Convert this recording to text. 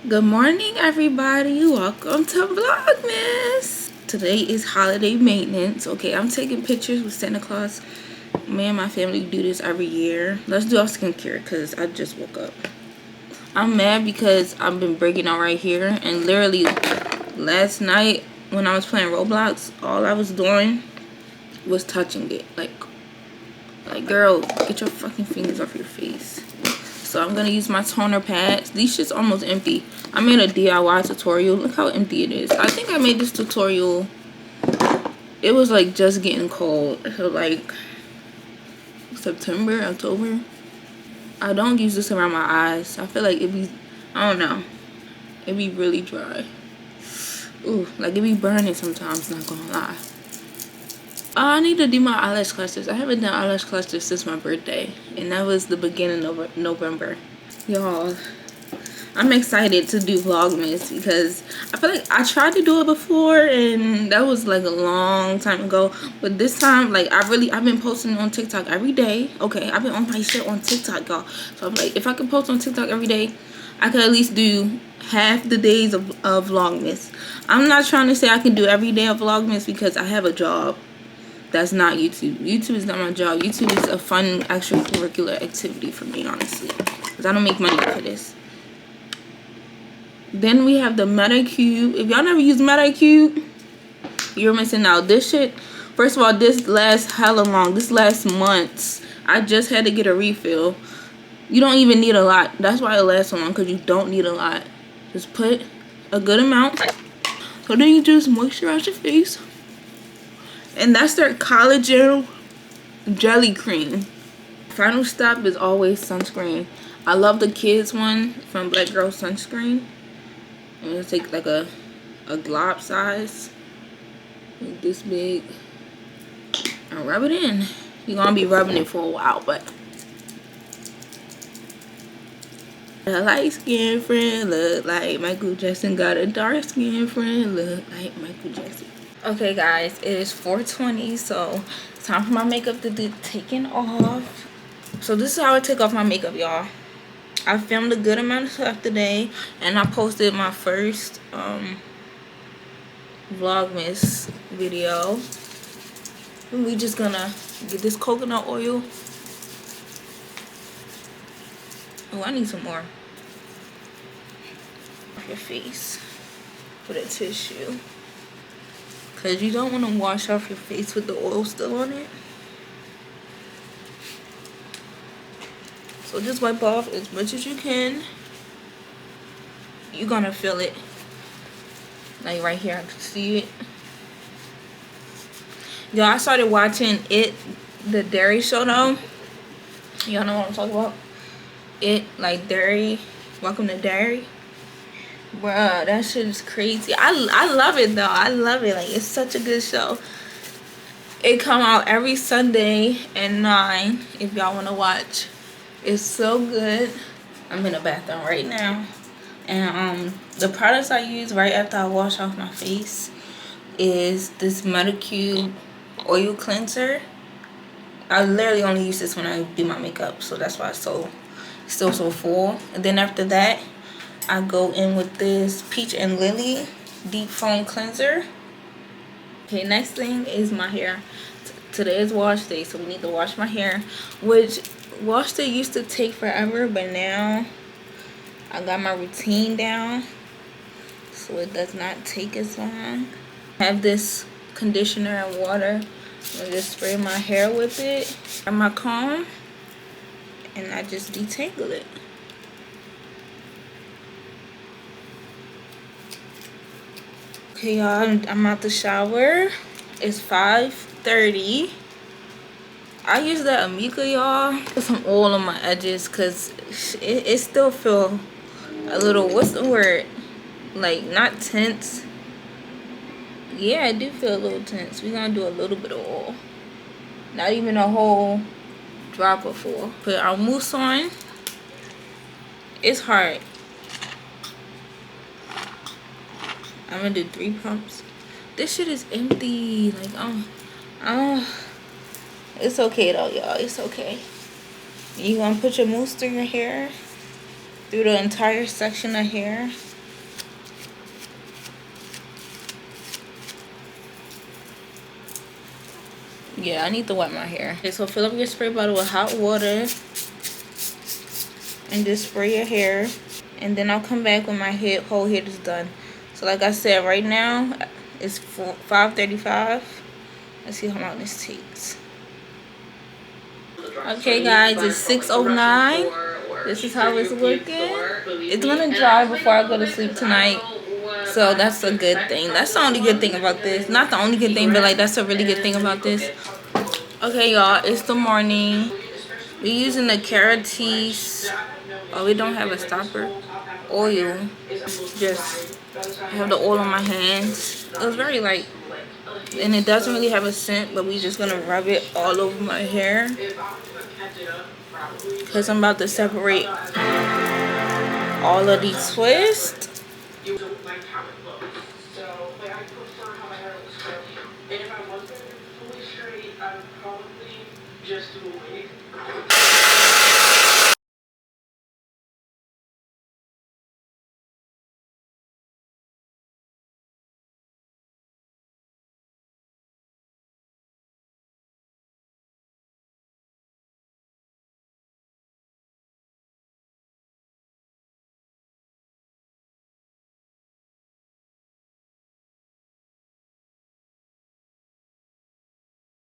Good morning, everybody. Welcome to Vlogmas. Today is holiday maintenance. Okay, I'm taking pictures with Santa Claus. Me and my family do this every year. Let's do our skincare because I just woke up. I'm mad because I've been breaking out right here, and literally last night when I was playing Roblox, all I was doing was touching it. Like girl, get your fucking fingers off your face. So I'm gonna use my toner pads. These shit's almost empty. I made a DIY tutorial. Look how empty it is. I think I made this tutorial. It was like just getting cold. So like September, October. I don't use this around my eyes. I feel like it be, I don't know. It be really dry. Ooh, like it be burning sometimes, not gonna lie. I need to do my eyelash clusters. I haven't done eyelash clusters since my birthday, and that was the beginning of November. Y'all, I'm excited to do Vlogmas because I feel like I tried to do it before, and that was like a long time ago. But this time, like I've been posting on TikTok every day. Okay, I've been on my shit on TikTok, y'all. So I'm like, if I can post on TikTok every day, I could at least do half the days of Vlogmas. I'm not trying to say I can do every day of Vlogmas because I have a job. That's not YouTube. YouTube is not my job. YouTube is a fun extracurricular activity for me, honestly, because I don't make money for this. Then we have the MetaCube. If y'all never use MetaCube, you're missing out. This shit, first of all, this lasts hella long. This lasts months. I just had to get a refill. You don't even need a lot. That's why it lasts so long, because you don't need a lot. Just put a good amount. So then you just moisturize your face. And that's their collagen jelly cream. Final step is always sunscreen. I love the kids one from Black Girl Sunscreen. I'm gonna take like a glob size, like this big, and rub it in. You're gonna be rubbing it for a while, but a light skin friend look like Michael Jackson. Got a dark skin friend look like Michael Jackson. Okay guys, it is 4:20, so it's time for my makeup to be taken off. So this is how I take off my makeup, y'all. I filmed a good amount of stuff today, and I posted my first Vlogmas video. And we just gonna get this coconut oil. Oh, I need some more. Off your face with a tissue. Because you don't want to wash off your face with the oil still on it. So just wipe off as much as you can. You're going to feel it. Like right here, I can see it. Y'all, I started watching the dairy show though. Y'all know what I'm talking about? Like dairy. Welcome to Dairy. Bruh, that shit is crazy. I love it though. I love it. Like, it's such a good show. It come out every Sunday at 9 if y'all want to watch. It's so good. I'm in the bathroom right now. And the products I use right after I wash off my face is this MetaCube oil cleanser. I literally only use this when I do my makeup, so that's why it's still so full. And then after that, I go in with this Peach and Lily Deep Foam Cleanser. Okay, next thing is my hair. Today is wash day, so we need to wash my hair. Which, wash day used to take forever, but now I got my routine down, so it does not take as long. I have this conditioner and water. I'm gonna just spray my hair with it. And my comb, and I just detangle it. Okay, y'all, I'm out the shower. It's 5:30. I use that Amika, y'all. Put some oil on my edges because it still feel a little, what's the word? Like, not tense. Yeah, I do feel a little tense. We're going to do a little bit of oil. Not even a whole drop of oil. Put our mousse on. It's hard. I'm gonna do 3 pumps. This shit is empty. Like, it's okay though, y'all. It's okay. You gonna put your mousse through your hair, through the entire section of hair. Yeah, I need to wet my hair. Okay, so fill up your spray bottle with hot water and just spray your hair. And then I'll come back when my whole head is done. So like I said, right now it's 5:35. Let's see how long this takes. Okay guys, it's 6:09. This is how it's looking. It's gonna dry before I go to sleep tonight. So that's a good thing. That's the only good thing about this. Not the only good thing, but like that's a really good thing about this. Okay y'all, it's the morning. We're using the Keratis. Oh, we don't have a stopper. Oil. Just have the oil on my hands. It was very light. And it doesn't really have a scent, but we're just gonna rub it all over my hair. Because I'm about to separate all of these twists.